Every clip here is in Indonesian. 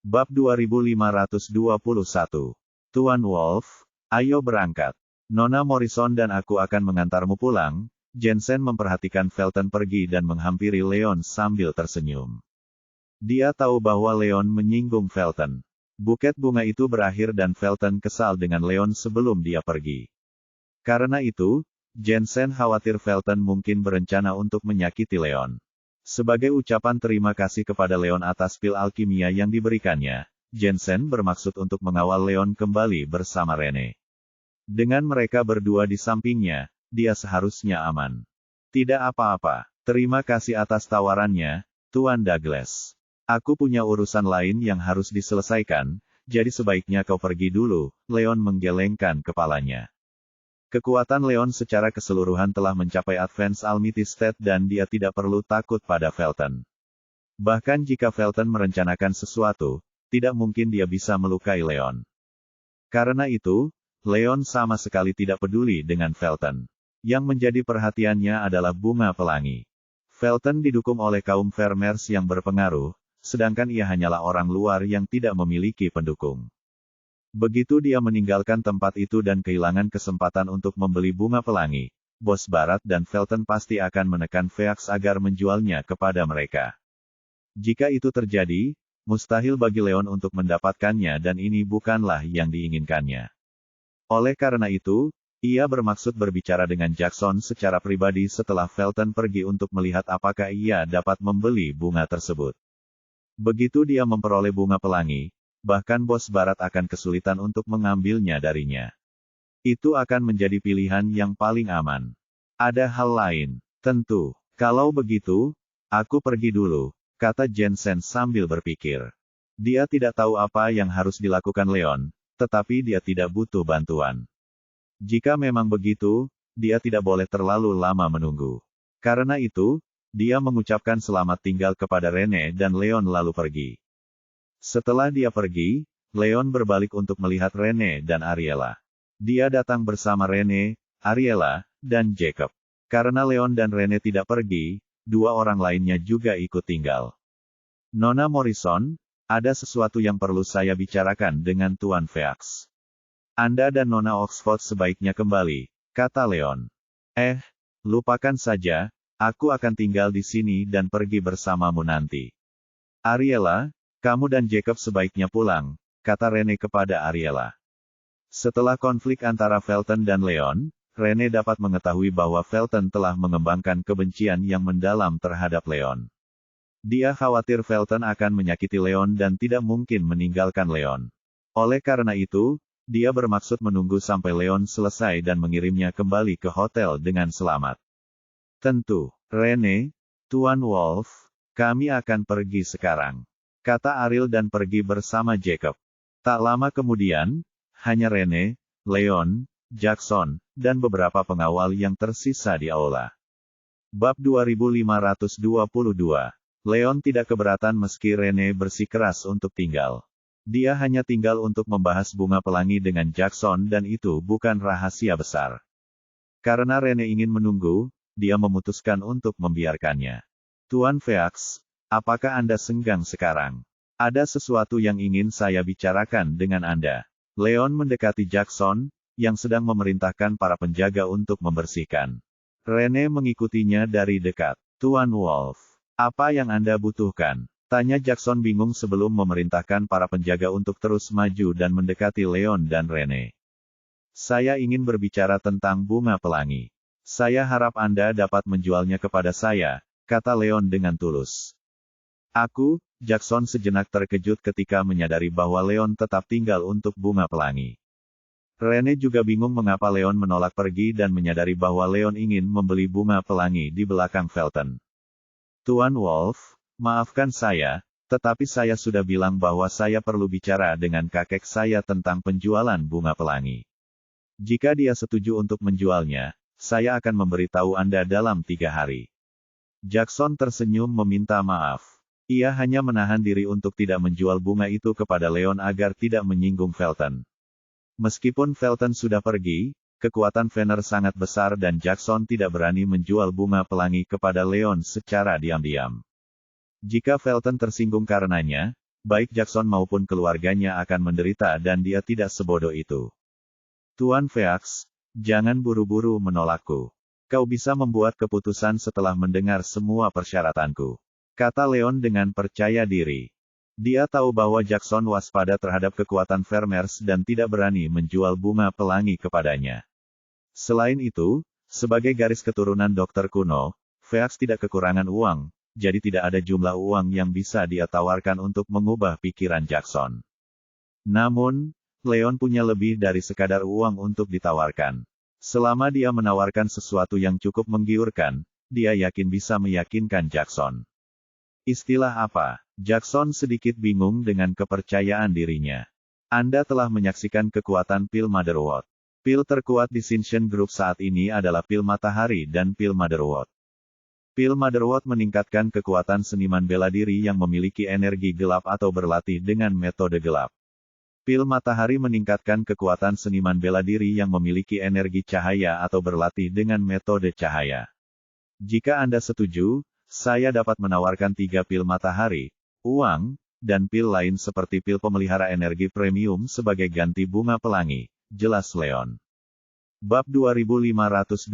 Bab 2521. Tuan Wolf, ayo berangkat. Nona Morrison dan aku akan mengantarmu pulang. Jensen memperhatikan Felton pergi dan menghampiri Leon sambil tersenyum. Dia tahu bahwa Leon menyinggung Felton. Buket bunga itu berakhir dan Felton kesal dengan Leon sebelum dia pergi. Karena itu, Jensen khawatir Felton mungkin berencana untuk menyakiti Leon. Sebagai ucapan terima kasih kepada Leon atas pil alkimia yang diberikannya, Jensen bermaksud untuk mengawal Leon kembali bersama Rene. Dengan mereka berdua di sampingnya, dia seharusnya aman. Tidak apa-apa, terima kasih atas tawarannya, Tuan Douglas. Aku punya urusan lain yang harus diselesaikan, jadi sebaiknya kau pergi dulu, Leon menggelengkan kepalanya. Kekuatan Leon secara keseluruhan telah mencapai Advanced Almighty State dan dia tidak perlu takut pada Felton. Bahkan jika Felton merencanakan sesuatu, tidak mungkin dia bisa melukai Leon. Karena itu, Leon sama sekali tidak peduli dengan Felton. Yang menjadi perhatiannya adalah bunga pelangi. Felton didukung oleh kaum farmers yang berpengaruh, sedangkan ia hanyalah orang luar yang tidak memiliki pendukung. Begitu dia meninggalkan tempat itu dan kehilangan kesempatan untuk membeli bunga pelangi, Bos Barat dan Felton pasti akan menekan Phoenix agar menjualnya kepada mereka. Jika itu terjadi, mustahil bagi Leon untuk mendapatkannya dan ini bukanlah yang diinginkannya. Oleh karena itu, ia bermaksud berbicara dengan Jackson secara pribadi setelah Felton pergi untuk melihat apakah ia dapat membeli bunga tersebut. Begitu dia memperoleh bunga pelangi, bahkan Bos Barat akan kesulitan untuk mengambilnya darinya. Itu akan menjadi pilihan yang paling aman. Ada hal lain, tentu. Kalau begitu, aku pergi dulu, kata Jensen sambil berpikir. Dia tidak tahu apa yang harus dilakukan Leon, tetapi dia tidak butuh bantuan. Jika memang begitu, dia tidak boleh terlalu lama menunggu. Karena itu, dia mengucapkan selamat tinggal kepada Rene dan Leon lalu pergi. Setelah dia pergi, Leon berbalik untuk melihat Rene dan Ariella. Dia datang bersama Rene, Ariella, dan Jacob. Karena Leon dan Rene tidak pergi, dua orang lainnya juga ikut tinggal. Nona Morrison, ada sesuatu yang perlu saya bicarakan dengan Tuan Phoenix. Anda dan Nona Oxford sebaiknya kembali, kata Leon. Lupakan saja, aku akan tinggal di sini dan pergi bersamamu nanti. Ariella, kamu dan Jacob sebaiknya pulang, kata Rene kepada Ariella. Setelah konflik antara Felton dan Leon, Rene dapat mengetahui bahwa Felton telah mengembangkan kebencian yang mendalam terhadap Leon. Dia khawatir Felton akan menyakiti Leon dan tidak mungkin meninggalkan Leon. Oleh karena itu, dia bermaksud menunggu sampai Leon selesai dan mengirimnya kembali ke hotel dengan selamat. Tentu, Rene, Tuan Wolf, kami akan pergi sekarang, kata Ariel dan pergi bersama Jacob. Tak lama kemudian, hanya Rene, Leon, Jackson, dan beberapa pengawal yang tersisa di aula. Bab 2522. Leon tidak keberatan meski Rene bersikeras untuk tinggal. Dia hanya tinggal untuk membahas bunga pelangi dengan Jackson dan itu bukan rahasia besar. Karena Rene ingin menunggu, dia memutuskan untuk membiarkannya. Tuan Phoenix, apakah Anda senggang sekarang? Ada sesuatu yang ingin saya bicarakan dengan Anda. Leon mendekati Jackson, yang sedang memerintahkan para penjaga untuk membersihkan. Rene mengikutinya dari dekat. Tuan Wolf, apa yang Anda butuhkan? Tanya Jackson bingung sebelum memerintahkan para penjaga untuk terus maju dan mendekati Leon dan Rene. Saya ingin berbicara tentang bunga pelangi. Saya harap Anda dapat menjualnya kepada saya, kata Leon dengan tulus. Jackson sejenak terkejut ketika menyadari bahwa Leon tetap tinggal untuk bunga pelangi. Rene juga bingung mengapa Leon menolak pergi dan menyadari bahwa Leon ingin membeli bunga pelangi di belakang Felton. Tuan Wolf, maafkan saya, tetapi saya sudah bilang bahwa saya perlu bicara dengan kakek saya tentang penjualan bunga pelangi. Jika dia setuju untuk menjualnya, saya akan memberitahu Anda dalam 3 hari. Jackson tersenyum meminta maaf. Ia hanya menahan diri untuk tidak menjual bunga itu kepada Leon agar tidak menyinggung Felton. Meskipun Felton sudah pergi, kekuatan Venner sangat besar dan Jackson tidak berani menjual bunga pelangi kepada Leon secara diam-diam. Jika Felton tersinggung karenanya, baik Jackson maupun keluarganya akan menderita dan dia tidak sebodoh itu. Tuan Phoenix, jangan buru-buru menolakku. Kau bisa membuat keputusan setelah mendengar semua persyaratanku, kata Leon dengan percaya diri. Dia tahu bahwa Jackson waspada terhadap kekuatan Vermeers dan tidak berani menjual bunga pelangi kepadanya. Selain itu, sebagai garis keturunan dokter kuno, Phoenix tidak kekurangan uang, jadi tidak ada jumlah uang yang bisa dia tawarkan untuk mengubah pikiran Jackson. Namun, Leon punya lebih dari sekadar uang untuk ditawarkan. Selama dia menawarkan sesuatu yang cukup menggiurkan, dia yakin bisa meyakinkan Jackson. Istilah apa? Jackson sedikit bingung dengan kepercayaan dirinya. Anda telah menyaksikan kekuatan pil Motherwort. Pil terkuat di Shinshin Group saat ini adalah pil matahari dan pil Motherwort. Pil Motherwort meningkatkan kekuatan seniman bela diri yang memiliki energi gelap atau berlatih dengan metode gelap. Pil matahari meningkatkan kekuatan seniman bela diri yang memiliki energi cahaya atau berlatih dengan metode cahaya. Jika Anda setuju, saya dapat menawarkan 3 pil matahari, uang, dan pil lain seperti pil pemelihara energi premium sebagai ganti bunga pelangi, jelas Leon. Bab 2523.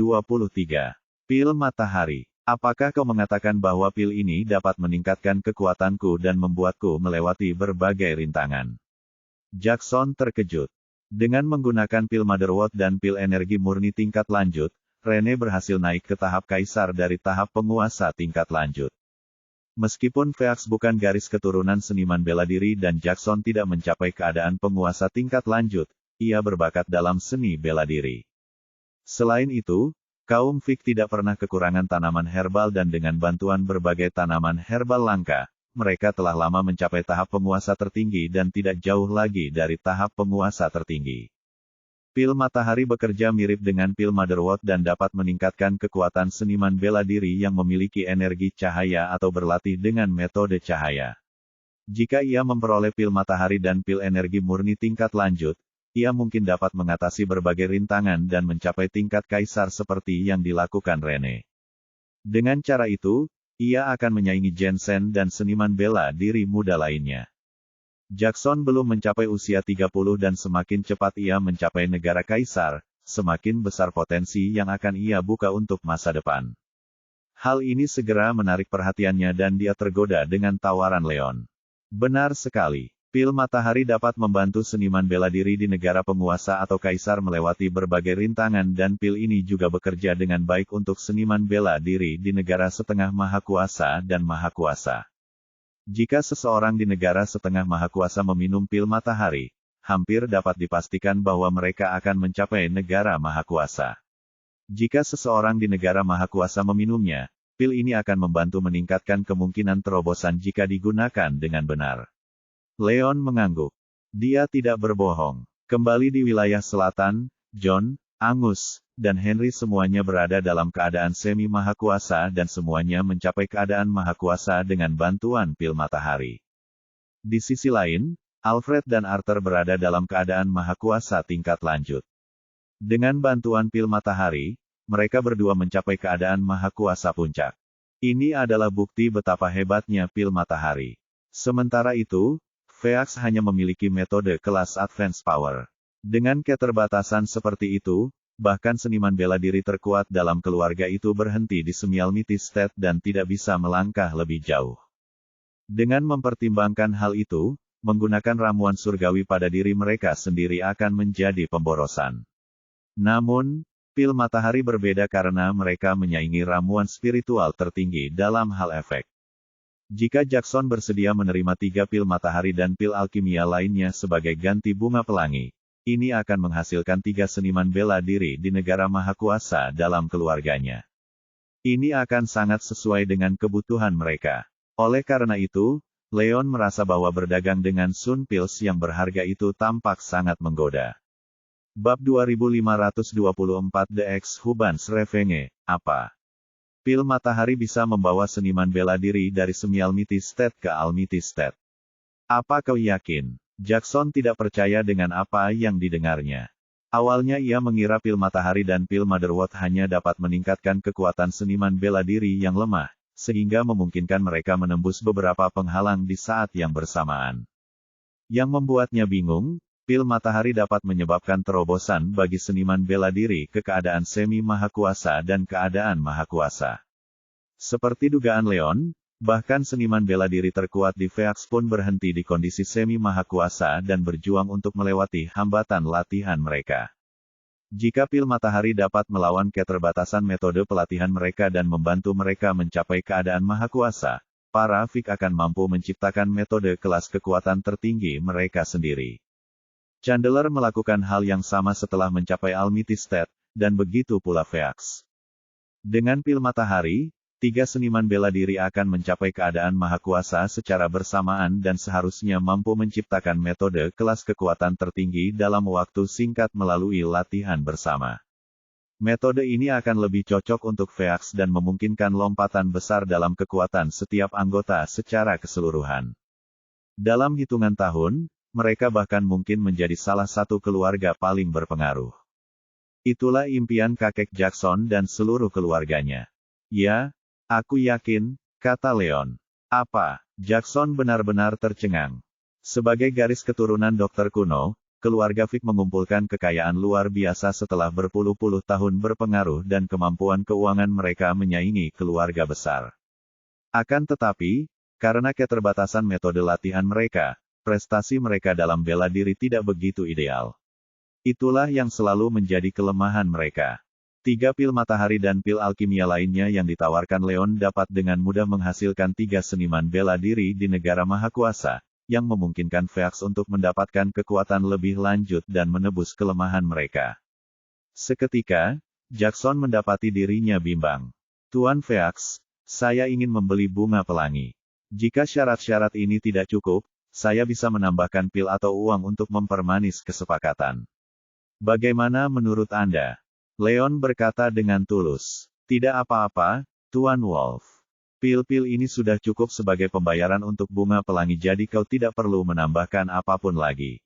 Pil matahari. Apakah kau mengatakan bahwa pil ini dapat meningkatkan kekuatanku dan membuatku melewati berbagai rintangan? Jackson terkejut. Dengan menggunakan pil Motherwort dan pil energi murni tingkat lanjut, Rene berhasil naik ke tahap kaisar dari tahap penguasa tingkat lanjut. Meskipun Phoenix bukan garis keturunan seniman bela diri dan Jackson tidak mencapai keadaan penguasa tingkat lanjut, ia berbakat dalam seni bela diri. Selain itu, kaum Vic tidak pernah kekurangan tanaman herbal dan dengan bantuan berbagai tanaman herbal langka, mereka telah lama mencapai tahap penguasa tertinggi dan tidak jauh lagi dari tahap penguasa tertinggi. Pil matahari bekerja mirip dengan pil Motherwort dan dapat meningkatkan kekuatan seniman bela diri yang memiliki energi cahaya atau berlatih dengan metode cahaya. Jika ia memperoleh pil matahari dan pil energi murni tingkat lanjut, ia mungkin dapat mengatasi berbagai rintangan dan mencapai tingkat kaisar seperti yang dilakukan Rene. Dengan cara itu, ia akan menyaingi Jensen dan seniman bela diri muda lainnya. Jackson belum mencapai usia 30 dan semakin cepat ia mencapai negara kaisar, semakin besar potensi yang akan ia buka untuk masa depan. Hal ini segera menarik perhatiannya dan dia tergoda dengan tawaran Leon. Benar sekali, pil matahari dapat membantu seniman bela diri di negara penguasa atau kaisar melewati berbagai rintangan dan pil ini juga bekerja dengan baik untuk seniman bela diri di negara setengah mahakuasa dan mahakuasa. Jika seseorang di negara setengah mahakuasa meminum pil matahari, hampir dapat dipastikan bahwa mereka akan mencapai negara mahakuasa. Jika seseorang di negara mahakuasa meminumnya, pil ini akan membantu meningkatkan kemungkinan terobosan jika digunakan dengan benar. Leon mengangguk. Dia tidak berbohong. Kembali di wilayah selatan, John, Angus, dan Henry semuanya berada dalam keadaan semi mahakuasa dan semuanya mencapai keadaan mahakuasa dengan bantuan pil matahari. Di sisi lain, Alfred dan Arthur berada dalam keadaan mahakuasa tingkat lanjut. Dengan bantuan pil matahari, mereka berdua mencapai keadaan mahakuasa puncak. Ini adalah bukti betapa hebatnya pil matahari. Sementara itu, Phoenix hanya memiliki metode kelas Advanced Power. Dengan keterbatasan seperti itu, bahkan seniman bela diri terkuat dalam keluarga itu berhenti di Semialmity State dan tidak bisa melangkah lebih jauh. Dengan mempertimbangkan hal itu, menggunakan ramuan surgawi pada diri mereka sendiri akan menjadi pemborosan. Namun, pil matahari berbeda karena mereka menyaingi ramuan spiritual tertinggi dalam hal efek. Jika Jackson bersedia menerima 3 pil matahari dan pil alkimia lainnya sebagai ganti bunga pelangi, ini akan menghasilkan 3 seniman bela diri di negara mahakuasa dalam keluarganya. Ini akan sangat sesuai dengan kebutuhan mereka. Oleh karena itu, Leon merasa bahwa berdagang dengan Sun Pills yang berharga itu tampak sangat menggoda. Bab 2524 The Ex-Hubans Revenge, apa? Pil matahari bisa membawa seniman bela diri dari Semialmity State ke Almity State. Apa kau yakin? Jackson tidak percaya dengan apa yang didengarnya. Awalnya ia mengira pil matahari dan pil Motherwort hanya dapat meningkatkan kekuatan seniman bela diri yang lemah, sehingga memungkinkan mereka menembus beberapa penghalang di saat yang bersamaan. Yang membuatnya bingung, pil matahari dapat menyebabkan terobosan bagi seniman bela diri ke keadaan semi mahakuasa dan keadaan mahakuasa. Seperti dugaan Leon, bahkan seniman bela diri terkuat di Phaeax pun berhenti di kondisi semi mahakuasa dan berjuang untuk melewati hambatan latihan mereka. Jika pil matahari dapat melawan keterbatasan metode pelatihan mereka dan membantu mereka mencapai keadaan mahakuasa, para Fik akan mampu menciptakan metode kelas kekuatan tertinggi mereka sendiri. Chandler melakukan hal yang sama setelah mencapai Almighty State, dan begitu pula Phaeax. Dengan pil matahari, 3 seniman bela diri akan mencapai keadaan mahakuasa secara bersamaan dan seharusnya mampu menciptakan metode kelas kekuatan tertinggi dalam waktu singkat melalui latihan bersama. Metode ini akan lebih cocok untuk Phaeax dan memungkinkan lompatan besar dalam kekuatan setiap anggota secara keseluruhan. Dalam hitungan tahun, mereka bahkan mungkin menjadi salah satu keluarga paling berpengaruh. Itulah impian kakek Jackson dan seluruh keluarganya. Ya, aku yakin, kata Leon. Apa? Jackson benar-benar tercengang. Sebagai garis keturunan dokter kuno, keluarga Fik mengumpulkan kekayaan luar biasa setelah berpuluh-puluh tahun berpengaruh dan kemampuan keuangan mereka menyaingi keluarga besar. Akan tetapi, karena keterbatasan metode latihan mereka, prestasi mereka dalam bela diri tidak begitu ideal. Itulah yang selalu menjadi kelemahan mereka. 3 pil matahari dan pil alkimia lainnya yang ditawarkan Leon dapat dengan mudah menghasilkan 3 seniman bela diri di negara mahakuasa, yang memungkinkan Phaeax untuk mendapatkan kekuatan lebih lanjut dan menebus kelemahan mereka. Seketika, Jackson mendapati dirinya bimbang. Tuan Phaeax, saya ingin membeli bunga pelangi. Jika syarat-syarat ini tidak cukup, saya bisa menambahkan pil atau uang untuk mempermanis kesepakatan. Bagaimana menurut Anda? Leon berkata dengan tulus. Tidak apa-apa, Tuan Wolf. Pil-pil ini sudah cukup sebagai pembayaran untuk bunga pelangi jadi kau tidak perlu menambahkan apapun lagi.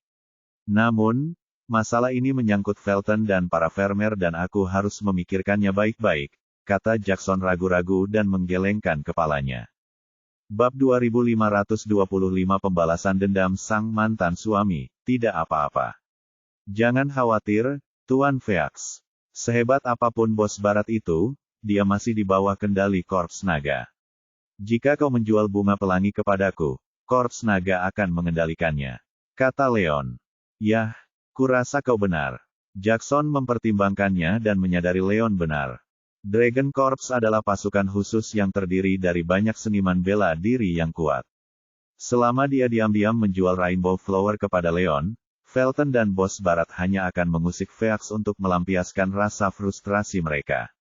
Namun, masalah ini menyangkut Felton dan para Vermeer dan aku harus memikirkannya baik-baik, kata Jackson ragu-ragu dan menggelengkan kepalanya. Bab 2525 Pembalasan Dendam Sang Mantan Suami, tidak apa-apa. Jangan khawatir, Tuan Phaeax. Sehebat apapun bos barat itu, dia masih di bawah kendali Korps Naga. Jika kau menjual bunga pelangi kepadaku, Korps Naga akan mengendalikannya, kata Leon. Yah, kurasa kau benar. Jackson mempertimbangkannya dan menyadari Leon benar. Dragon Corps adalah pasukan khusus yang terdiri dari banyak seniman bela diri yang kuat. Selama dia diam-diam menjual Rainbow Flower kepada Leon, Felton dan bos barat hanya akan mengusik Phaeax untuk melampiaskan rasa frustrasi mereka.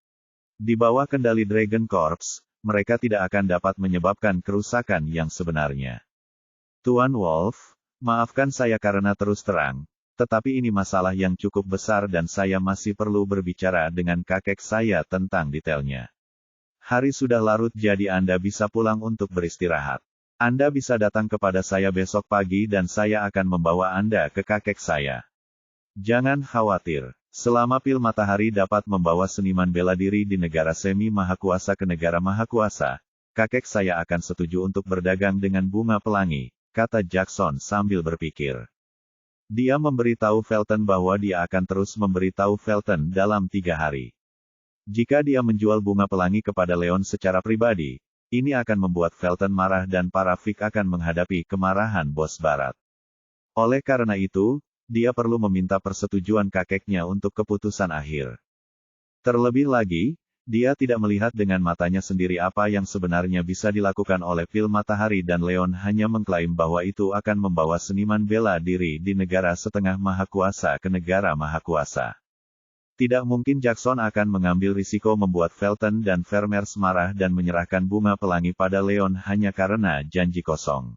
Di bawah kendali Dragon Corps, mereka tidak akan dapat menyebabkan kerusakan yang sebenarnya. Tuan Wolf, maafkan saya karena terus terang, tetapi ini masalah yang cukup besar dan saya masih perlu berbicara dengan kakek saya tentang detailnya. Hari sudah larut jadi Anda bisa pulang untuk beristirahat. Anda bisa datang kepada saya besok pagi dan saya akan membawa Anda ke kakek saya. Jangan khawatir, selama pil matahari dapat membawa seniman bela diri di negara semi mahakuasa ke negara mahakuasa, kakek saya akan setuju untuk berdagang dengan bunga pelangi, kata Jackson sambil berpikir. Dia memberitahu Felton bahwa dia akan terus memberitahu Felton dalam 3 hari. Jika dia menjual bunga pelangi kepada Leon secara pribadi, ini akan membuat Felton marah dan para Fik akan menghadapi kemarahan bos barat. Oleh karena itu, dia perlu meminta persetujuan kakeknya untuk keputusan akhir. Terlebih lagi, dia tidak melihat dengan matanya sendiri apa yang sebenarnya bisa dilakukan oleh pil matahari dan Leon hanya mengklaim bahwa itu akan membawa seniman bela diri di negara setengah mahakuasa ke negara mahakuasa. Tidak mungkin Jackson akan mengambil risiko membuat Felton dan Vermeer marah dan menyerahkan bunga pelangi pada Leon hanya karena janji kosong.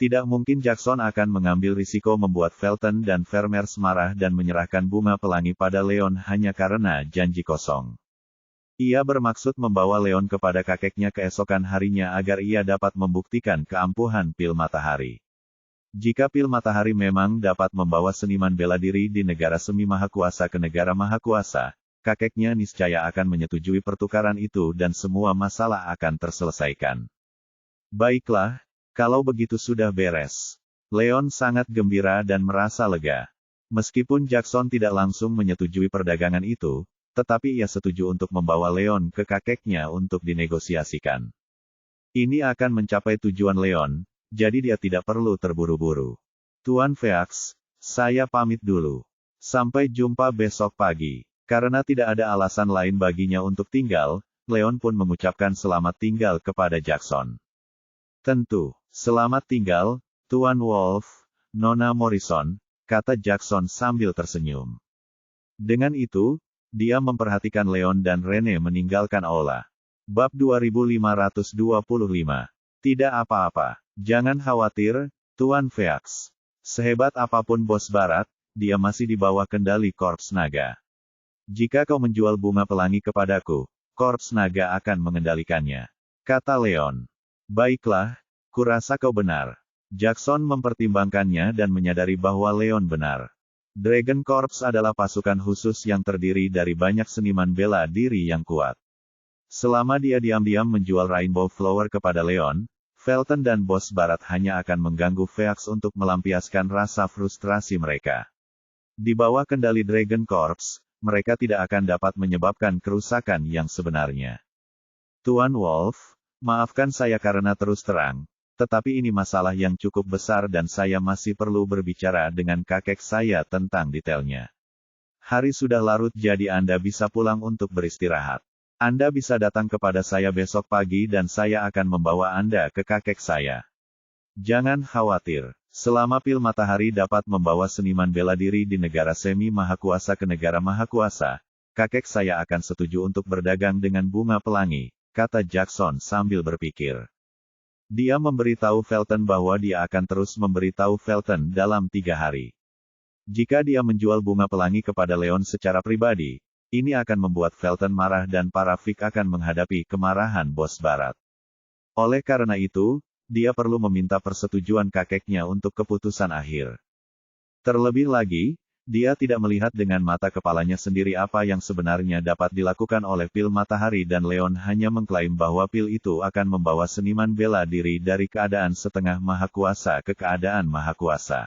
Tidak mungkin Jackson akan mengambil risiko membuat Felton dan Vermeer marah dan menyerahkan bunga pelangi pada Leon hanya karena janji kosong. Ia bermaksud membawa Leon kepada kakeknya keesokan harinya agar ia dapat membuktikan keampuhan pil matahari. Jika pil matahari memang dapat membawa seniman bela diri di negara semi mahakuasa ke negara mahakuasa, kakeknya niscaya akan menyetujui pertukaran itu dan semua masalah akan terselesaikan. Baiklah, kalau begitu sudah beres. Leon sangat gembira dan merasa lega. Meskipun Jackson tidak langsung menyetujui perdagangan itu, tetapi ia setuju untuk membawa Leon ke kakeknya untuk dinegosiasikan. Ini akan mencapai tujuan Leon, jadi dia tidak perlu terburu-buru. Tuan Pheax, saya pamit dulu. Sampai jumpa besok pagi. Karena tidak ada alasan lain baginya untuk tinggal, Leon pun mengucapkan selamat tinggal kepada Jackson. Tentu, selamat tinggal, Tuan Wolf, Nona Morrison, kata Jackson sambil tersenyum. Dengan itu, dia memperhatikan Leon dan Rene meninggalkan aula. Bab 2525. Tidak apa-apa. Jangan khawatir, Tuan Pheax. Sehebat apapun bos barat, dia masih di bawah kendali Korps Naga. Jika kau menjual bunga pelangi kepadaku, Korps Naga akan mengendalikannya, kata Leon. Baiklah, kurasa kau benar. Jackson mempertimbangkannya dan menyadari bahwa Leon benar. Dragon Corps adalah pasukan khusus yang terdiri dari banyak seniman bela diri yang kuat. Selama dia diam-diam menjual Rainbow Flower kepada Leon, Felton dan bos barat hanya akan mengganggu Pheax untuk melampiaskan rasa frustrasi mereka. Di bawah kendali Dragon Corps, mereka tidak akan dapat menyebabkan kerusakan yang sebenarnya. Tuan Wolf, maafkan saya karena terus terang, tetapi ini masalah yang cukup besar dan saya masih perlu berbicara dengan kakek saya tentang detailnya. Hari sudah larut jadi Anda bisa pulang untuk beristirahat. Anda bisa datang kepada saya besok pagi dan saya akan membawa Anda ke kakek saya. Jangan khawatir, selama pil matahari dapat membawa seniman bela diri di negara semi mahakuasa ke negara mahakuasa, kakek saya akan setuju untuk berdagang dengan bunga pelangi, kata Jackson sambil berpikir. Dia memberitahu Felton bahwa dia akan terus memberitahu Felton dalam 3 hari. Jika dia menjual bunga pelangi kepada Leon secara pribadi, ini akan membuat Felton marah dan para Fik akan menghadapi kemarahan bos barat. Oleh karena itu, dia perlu meminta persetujuan kakeknya untuk keputusan akhir. Terlebih lagi, dia tidak melihat dengan mata kepalanya sendiri apa yang sebenarnya dapat dilakukan oleh pil matahari dan Leon hanya mengklaim bahwa pil itu akan membawa seniman bela diri dari keadaan setengah mahakuasa ke keadaan mahakuasa.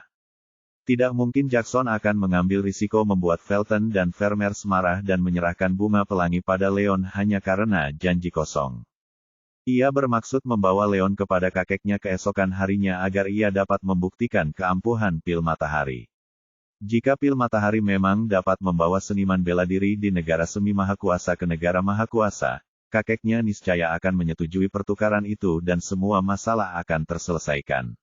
Tidak mungkin Jackson akan mengambil risiko membuat Felton dan Vermeers marah dan menyerahkan bunga pelangi pada Leon hanya karena janji kosong. Ia bermaksud membawa Leon kepada kakeknya keesokan harinya agar ia dapat membuktikan keampuhan pil matahari. Jika pil matahari memang dapat membawa seniman bela diri di negara semi mahakuasa ke negara mahakuasa, kakeknya niscaya akan menyetujui pertukaran itu dan semua masalah akan terselesaikan.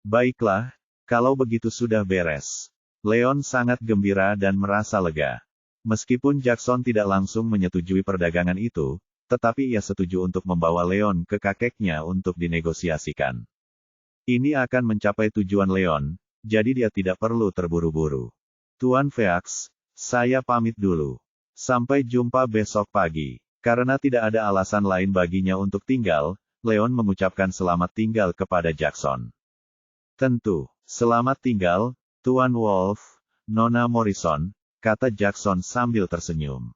Baiklah, kalau begitu sudah beres. Leon sangat gembira dan merasa lega. Meskipun Jackson tidak langsung menyetujui perdagangan itu, tetapi ia setuju untuk membawa Leon ke kakeknya untuk dinegosiasikan. Ini akan mencapai tujuan Leon, jadi dia tidak perlu terburu-buru. Tuan Pheax, saya pamit dulu. Sampai jumpa besok pagi. Karena tidak ada alasan lain baginya untuk tinggal, Leon mengucapkan selamat tinggal kepada Jackson. Tentu, selamat tinggal, Tuan Wolf, Nona Morrison, kata Jackson sambil tersenyum.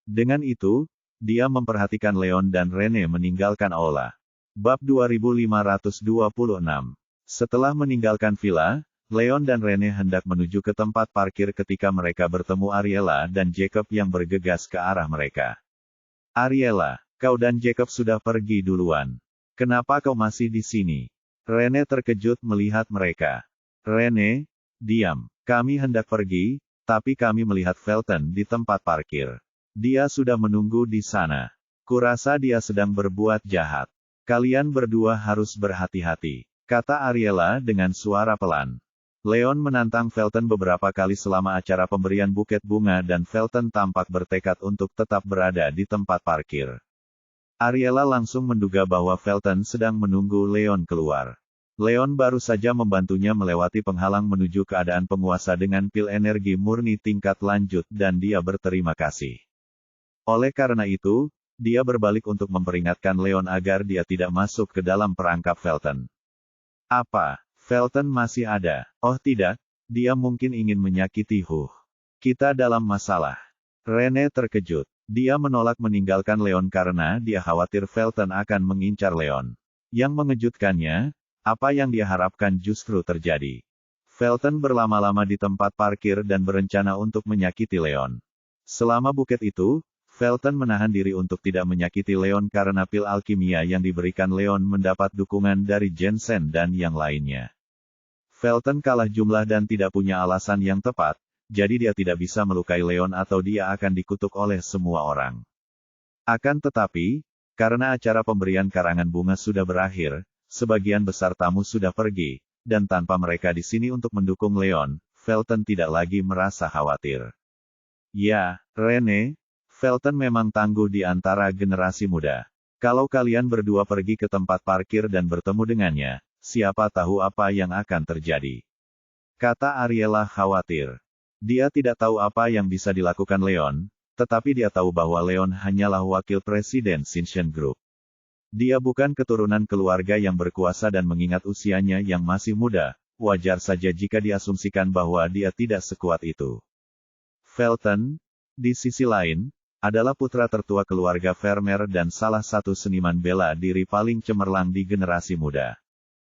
Dengan itu, dia memperhatikan Leon dan Rene meninggalkan aula. Bab 2526. Setelah meninggalkan villa, Leon dan Rene hendak menuju ke tempat parkir ketika mereka bertemu Ariella dan Jacob yang bergegas ke arah mereka. Ariella, kau dan Jacob sudah pergi duluan. Kenapa kau masih di sini? Rene terkejut melihat mereka. Rene, diam. Kami hendak pergi, tapi kami melihat Felton di tempat parkir. Dia sudah menunggu di sana. Kurasa dia sedang berbuat jahat. Kalian berdua harus berhati-hati, kata Ariella dengan suara pelan. Leon menantang Felton beberapa kali selama acara pemberian buket bunga dan Felton tampak bertekad untuk tetap berada di tempat parkir. Ariella langsung menduga bahwa Felton sedang menunggu Leon keluar. Leon baru saja membantunya melewati penghalang menuju keadaan penguasa dengan pil energi murni tingkat lanjut dan dia berterima kasih. Oleh karena itu, dia berbalik untuk memperingatkan Leon agar dia tidak masuk ke dalam perangkap Felton. Apa? Felton masih ada? Oh tidak, dia mungkin ingin menyakiti Huh. Kita dalam masalah. Rene terkejut. Dia menolak meninggalkan Leon karena dia khawatir Felton akan mengincar Leon. Yang mengejutkannya, apa yang dia harapkan justru terjadi. Felton berlama-lama di tempat parkir dan berencana untuk menyakiti Leon. Selama buket itu, Felton menahan diri untuk tidak menyakiti Leon karena pil alkimia yang diberikan Leon mendapat dukungan dari Jensen dan yang lainnya. Felton kalah jumlah dan tidak punya alasan yang tepat, jadi dia tidak bisa melukai Leon atau dia akan dikutuk oleh semua orang. Akan tetapi, karena acara pemberian karangan bunga sudah berakhir, sebagian besar tamu sudah pergi, dan tanpa mereka di sini untuk mendukung Leon, Felton tidak lagi merasa khawatir. Ya, Rene, Felton memang tangguh di antara generasi muda. Kalau kalian berdua pergi ke tempat parkir dan bertemu dengannya, siapa tahu apa yang akan terjadi. Kata Ariela khawatir. Dia tidak tahu apa yang bisa dilakukan Leon, tetapi dia tahu bahwa Leon hanyalah wakil presiden Shinshen Group. Dia bukan keturunan keluarga yang berkuasa dan mengingat usianya yang masih muda, wajar saja jika diasumsikan bahwa dia tidak sekuat itu. Felton, di sisi lain, adalah putra tertua keluarga Vermeer dan salah satu seniman bela diri paling cemerlang di generasi muda.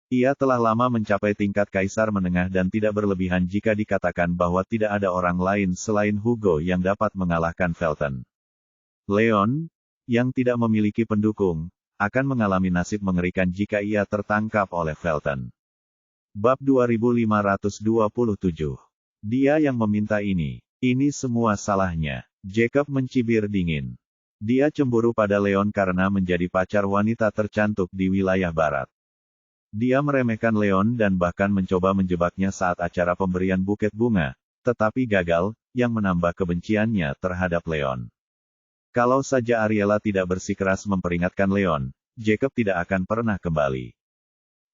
Ia telah lama mencapai tingkat kaisar menengah dan tidak berlebihan jika dikatakan bahwa tidak ada orang lain selain Hugo yang dapat mengalahkan Felton. Leon, yang tidak memiliki pendukung, akan mengalami nasib mengerikan jika ia tertangkap oleh Felton. Bab 2527. Dia yang meminta ini semua salahnya. Jacob mencibir dingin. Dia cemburu pada Leon karena menjadi pacar wanita tercantik di wilayah barat. Dia meremehkan Leon dan bahkan mencoba menjebaknya saat acara pemberian buket bunga, tetapi gagal, yang menambah kebenciannya terhadap Leon. Kalau saja Ariela tidak bersikeras memperingatkan Leon, Jacob tidak akan pernah kembali.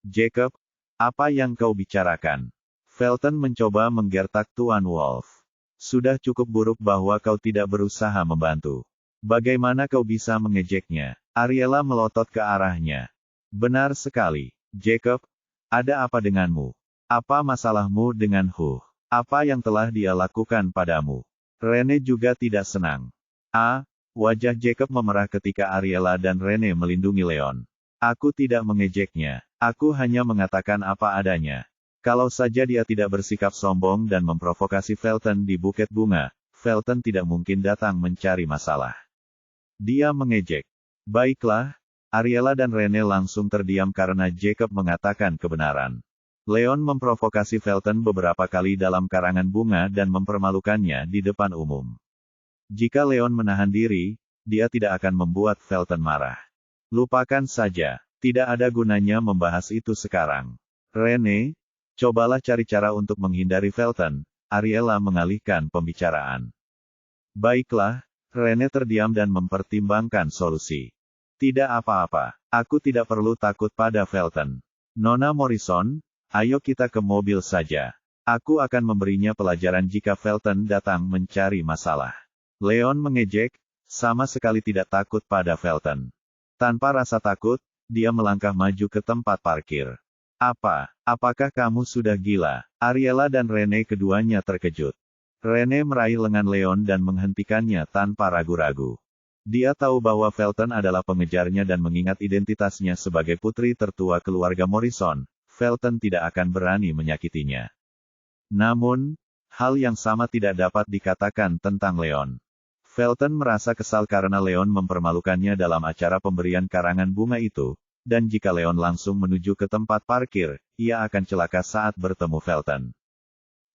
Jacob, apa yang kau bicarakan? Felton mencoba menggertak Tuan Wolf. Sudah cukup buruk bahwa kau tidak berusaha membantu. Bagaimana kau bisa mengejeknya? Ariela melotot ke arahnya. Benar sekali. Jacob, ada apa denganmu? Apa masalahmu dengan Hu? Apa yang telah dia lakukan padamu? Rene juga tidak senang. Wajah Jacob memerah ketika Ariela dan Rene melindungi Leon. Aku tidak mengejeknya. Aku hanya mengatakan apa adanya. Kalau saja dia tidak bersikap sombong dan memprovokasi Felton di buket bunga, Felton tidak mungkin datang mencari masalah. Dia mengejek. Baiklah. Ariela dan Rene langsung terdiam karena Jacob mengatakan kebenaran. Leon memprovokasi Felton beberapa kali dalam karangan bunga dan mempermalukannya di depan umum. Jika Leon menahan diri, dia tidak akan membuat Felton marah. Lupakan saja, tidak ada gunanya membahas itu sekarang. Rene, cobalah cari cara untuk menghindari Felton. Ariela mengalihkan pembicaraan. Baiklah, Rene terdiam dan mempertimbangkan solusi. Tidak apa-apa, aku tidak perlu takut pada Felton. Nona Morrison, ayo kita ke mobil saja. Aku akan memberinya pelajaran jika Felton datang mencari masalah. Leon mengejek, sama sekali tidak takut pada Felton. Tanpa rasa takut, dia melangkah maju ke tempat parkir. Apakah kamu sudah gila? Ariela dan Rene keduanya terkejut. Rene meraih lengan Leon dan menghentikannya tanpa ragu-ragu. Dia tahu bahwa Felton adalah pengejarnya dan mengingat identitasnya sebagai putri tertua keluarga Morrison, Felton tidak akan berani menyakitinya. Namun, hal yang sama tidak dapat dikatakan tentang Leon. Felton merasa kesal karena Leon mempermalukannya dalam acara pemberian karangan bunga itu, dan jika Leon langsung menuju ke tempat parkir, ia akan celaka saat bertemu Felton.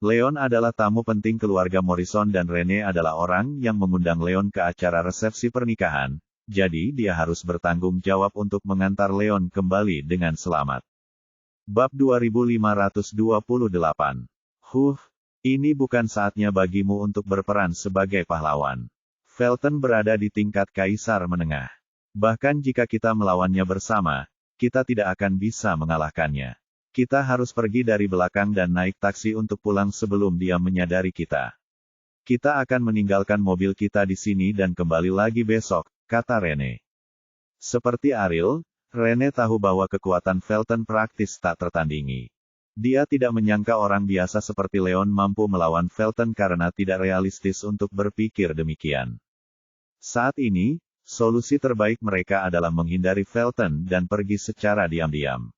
Leon adalah tamu penting keluarga Morrison dan Rene adalah orang yang mengundang Leon ke acara resepsi pernikahan, jadi dia harus bertanggung jawab untuk mengantar Leon kembali dengan selamat. Bab 2528. Ini bukan saatnya bagimu untuk berperan sebagai pahlawan. Felton berada di tingkat kaisar menengah. Bahkan jika kita melawannya bersama, kita tidak akan bisa mengalahkannya. Kita harus pergi dari belakang dan naik taksi untuk pulang sebelum dia menyadari kita. Kita akan meninggalkan mobil kita di sini dan kembali lagi besok, kata Rene. Seperti Ariel, Rene tahu bahwa kekuatan Felton praktis tak tertandingi. Dia tidak menyangka orang biasa seperti Leon mampu melawan Felton karena tidak realistis untuk berpikir demikian. Saat ini, solusi terbaik mereka adalah menghindari Felton dan pergi secara diam-diam.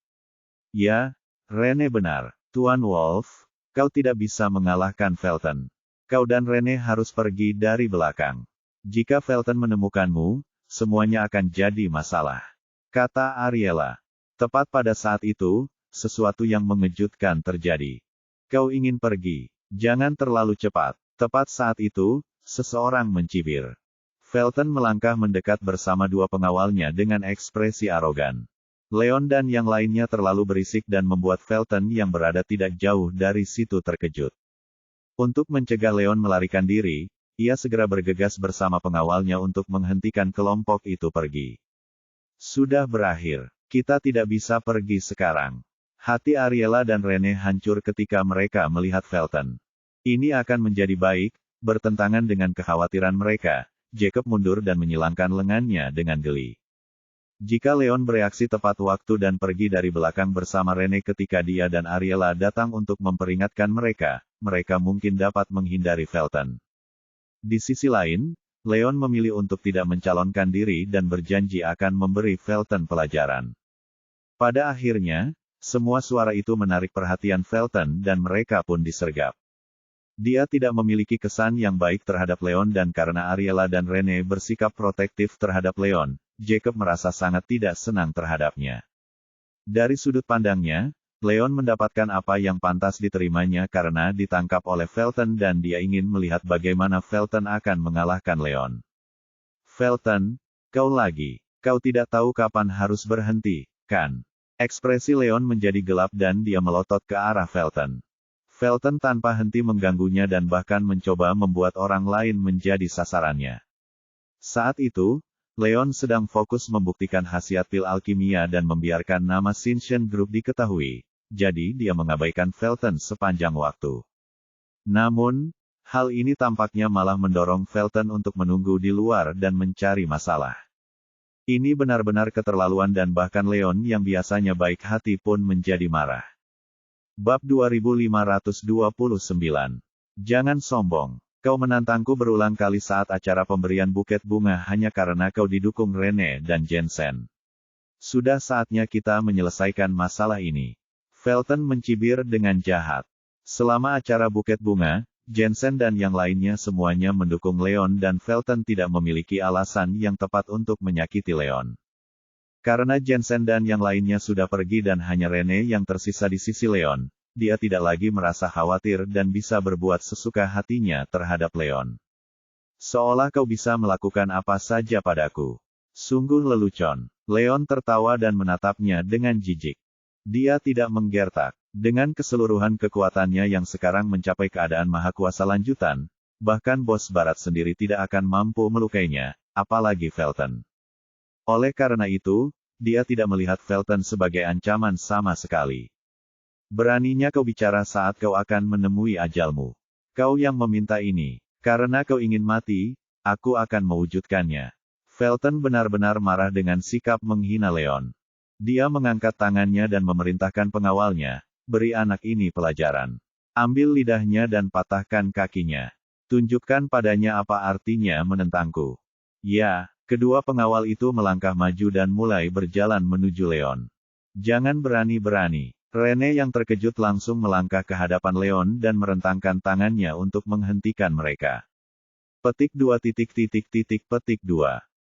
Ya, Rene benar, Tuan Wolf, kau tidak bisa mengalahkan Felton. Kau dan Rene harus pergi dari belakang. Jika Felton menemukanmu, semuanya akan jadi masalah, kata Ariela. Tepat pada saat itu, sesuatu yang mengejutkan terjadi. Kau ingin pergi. Jangan terlalu cepat. Tepat saat itu, seseorang mencibir. Felton melangkah mendekat bersama dua pengawalnya dengan ekspresi arogan. Leon dan yang lainnya terlalu berisik dan membuat Felton yang berada tidak jauh dari situ terkejut. Untuk mencegah Leon melarikan diri, ia segera bergegas bersama pengawalnya untuk menghentikan kelompok itu pergi. Sudah berakhir. Kita tidak bisa pergi sekarang. Hati Ariela dan Rene hancur ketika mereka melihat Felton. Ini akan menjadi baik, bertentangan dengan kekhawatiran mereka. Jacob mundur dan menyilangkan lengannya dengan geli. Jika Leon bereaksi tepat waktu dan pergi dari belakang bersama Rene ketika dia dan Ariela datang untuk memperingatkan mereka, mereka mungkin dapat menghindari Felton. Di sisi lain, Leon memilih untuk tidak mencalonkan diri dan berjanji akan memberi Felton pelajaran. Pada akhirnya, semua suara itu menarik perhatian Felton dan mereka pun disergap. Dia tidak memiliki kesan yang baik terhadap Leon dan karena Ariela dan Rene bersikap protektif terhadap Leon, Jacob merasa sangat tidak senang terhadapnya. Dari sudut pandangnya, Leon mendapatkan apa yang pantas diterimanya karena ditangkap oleh Felton dan dia ingin melihat bagaimana Felton akan mengalahkan Leon. Felton, kau lagi. Kau tidak tahu kapan harus berhenti, kan? Ekspresi Leon menjadi gelap dan dia melotot ke arah Felton. Felton tanpa henti mengganggunya dan bahkan mencoba membuat orang lain menjadi sasarannya. Saat itu, Leon sedang fokus membuktikan khasiat pil alkimia dan membiarkan nama Shinshin Group diketahui, jadi dia mengabaikan Felton sepanjang waktu. Namun, hal ini tampaknya malah mendorong Felton untuk menunggu di luar dan mencari masalah. Ini benar-benar keterlaluan dan bahkan Leon yang biasanya baik hati pun menjadi marah. Bab 2529. Jangan sombong. Kau menantangku berulang kali saat acara pemberian buket bunga hanya karena kau didukung Rene dan Jensen. Sudah saatnya kita menyelesaikan masalah ini. Felton mencibir dengan jahat. Selama acara buket bunga, Jensen dan yang lainnya semuanya mendukung Leon dan Felton tidak memiliki alasan yang tepat untuk menyakiti Leon. Karena Jensen dan yang lainnya sudah pergi dan hanya Rene yang tersisa di sisi Leon, dia tidak lagi merasa khawatir dan bisa berbuat sesuka hatinya terhadap Leon. Seolah kau bisa melakukan apa saja padaku. Sungguh lelucon. Leon tertawa dan menatapnya dengan jijik. Dia tidak menggertak. Dengan keseluruhan kekuatannya yang sekarang mencapai keadaan maha kuasa lanjutan, bahkan bos barat sendiri tidak akan mampu melukainya, apalagi Felton. Oleh karena itu, dia tidak melihat Felton sebagai ancaman sama sekali. Beraninya kau bicara saat kau akan menemui ajalmu. Kau yang meminta ini, karena kau ingin mati, aku akan mewujudkannya. Felton benar-benar marah dengan sikap menghina Leon. Dia mengangkat tangannya dan memerintahkan pengawalnya, beri anak ini pelajaran. Ambil lidahnya dan patahkan kakinya. Tunjukkan padanya apa artinya menentangku. Ya, kedua pengawal itu melangkah maju dan mulai berjalan menuju Leon. Jangan berani-berani. Rene yang terkejut langsung melangkah ke hadapan Leon dan merentangkan tangannya untuk menghentikan mereka. Petik 2.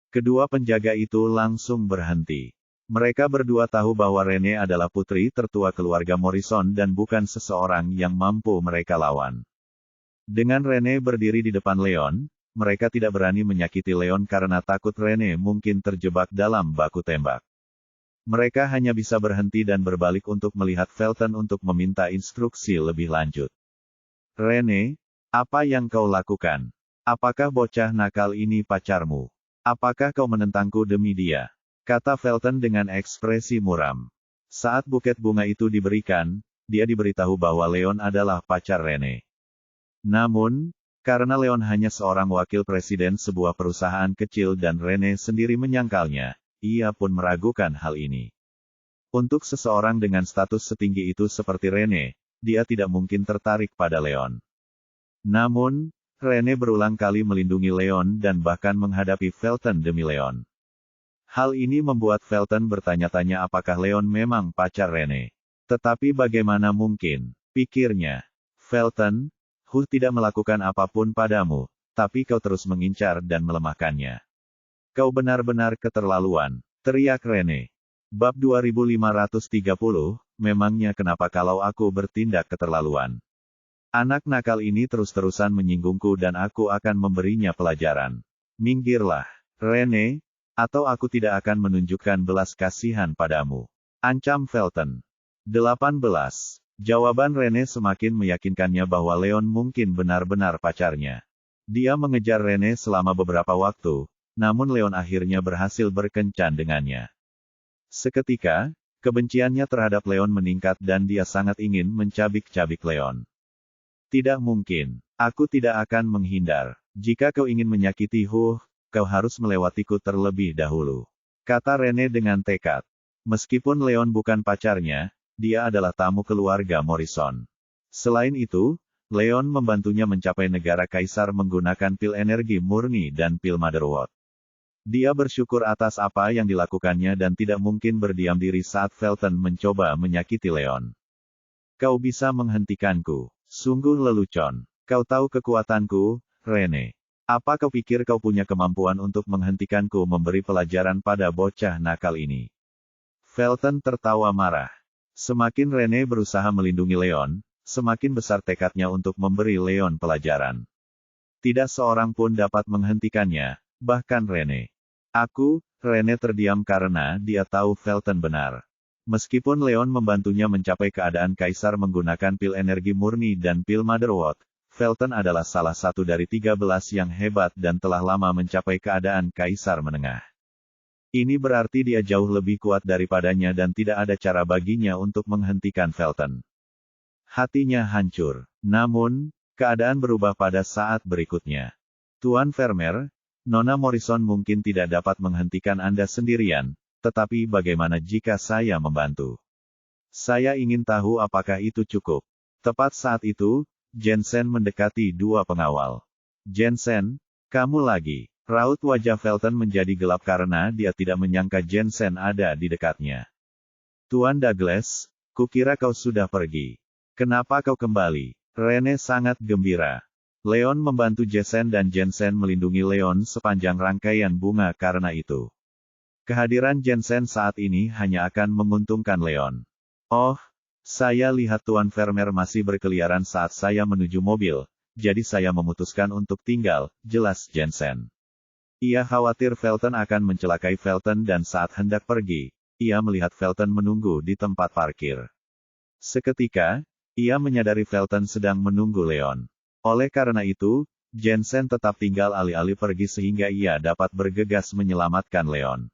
Kedua penjaga itu langsung berhenti. Mereka berdua tahu bahwa Rene adalah putri tertua keluarga Morrison dan bukan seseorang yang mampu mereka lawan. Dengan Rene berdiri di depan Leon, mereka tidak berani menyakiti Leon karena takut Rene mungkin terjebak dalam baku tembak. Mereka hanya bisa berhenti dan berbalik untuk melihat Felton untuk meminta instruksi lebih lanjut. Rene, apa yang kau lakukan? Apakah bocah nakal ini pacarmu? Apakah kau menentangku demi dia? Kata Felton dengan ekspresi muram. Saat buket bunga itu diberikan, dia diberitahu bahwa Leon adalah pacar Rene. Namun, karena Leon hanya seorang wakil presiden sebuah perusahaan kecil dan Rene sendiri menyangkalnya, ia pun meragukan hal ini. Untuk seseorang dengan status setinggi itu seperti Rene, dia tidak mungkin tertarik pada Leon. Namun, Rene berulang kali melindungi Leon dan bahkan menghadapi Felton demi Leon. Hal ini membuat Felton bertanya-tanya apakah Leon memang pacar Rene. Tetapi bagaimana mungkin, pikirnya. Felton, tidak melakukan apapun padamu, tapi kau terus mengincar dan melemahkannya. Kau benar-benar keterlaluan, teriak Rene. Bab 2530, memangnya kenapa kalau aku bertindak keterlaluan? Anak nakal ini terus-terusan menyinggungku dan aku akan memberinya pelajaran. Minggirlah, Rene, atau aku tidak akan menunjukkan belas kasihan padamu. Ancam Felton. 18. Jawaban Rene semakin meyakinkannya bahwa Leon mungkin benar-benar pacarnya. Dia mengejar Rene selama beberapa waktu, namun Leon akhirnya berhasil berkencan dengannya. Seketika, kebenciannya terhadap Leon meningkat dan dia sangat ingin mencabik-cabik Leon. Tidak mungkin. Aku tidak akan menghindar. Jika kau ingin menyakiti kau harus melewatiku terlebih dahulu. Kata Rene dengan tekad. Meskipun Leon bukan pacarnya, dia adalah tamu keluarga Morrison. Selain itu, Leon membantunya mencapai negara kaisar menggunakan pil energi murni dan pil Motherwort. Dia bersyukur atas apa yang dilakukannya dan tidak mungkin berdiam diri saat Felton mencoba menyakiti Leon. Kau bisa menghentikanku. Sungguh lelucon. Kau tahu kekuatanku, Rene. Apa kau pikir kau punya kemampuan untuk menghentikanku memberi pelajaran pada bocah nakal ini? Felton tertawa marah. Semakin Rene berusaha melindungi Leon, semakin besar tekadnya untuk memberi Leon pelajaran. Tidak seorang pun dapat menghentikannya, bahkan Rene. Rene terdiam karena dia tahu Felton benar. Meskipun Leon membantunya mencapai keadaan kaisar menggunakan pil energi murni dan pil Motherwort, Felton adalah salah satu dari 13 yang hebat dan telah lama mencapai keadaan kaisar menengah. Ini berarti dia jauh lebih kuat daripadanya dan tidak ada cara baginya untuk menghentikan Felton. Hatinya hancur. Namun, keadaan berubah pada saat berikutnya. Tuan Vermeer, Nona Morrison mungkin tidak dapat menghentikan Anda sendirian, tetapi bagaimana jika saya membantu? Saya ingin tahu apakah itu cukup. Tepat saat itu, Jensen mendekati dua pengawal. Jensen, kamu lagi. Raut wajah Felton menjadi gelap karena dia tidak menyangka Jensen ada di dekatnya. Tuan Douglas, kukira kau sudah pergi. Kenapa kau kembali? Rene sangat gembira. Leon membantu Jensen dan Jensen melindungi Leon sepanjang rangkaian bunga karena itu. Kehadiran Jensen saat ini hanya akan menguntungkan Leon. Oh, saya lihat Tuan Vermeer masih berkeliaran saat saya menuju mobil, jadi saya memutuskan untuk tinggal, jelas Jensen. Ia khawatir Felton akan mencelakai Felton dan saat hendak pergi, ia melihat Felton menunggu di tempat parkir. Seketika, ia menyadari Felton sedang menunggu Leon. Oleh karena itu, Jensen tetap tinggal alih-alih pergi sehingga ia dapat bergegas menyelamatkan Leon.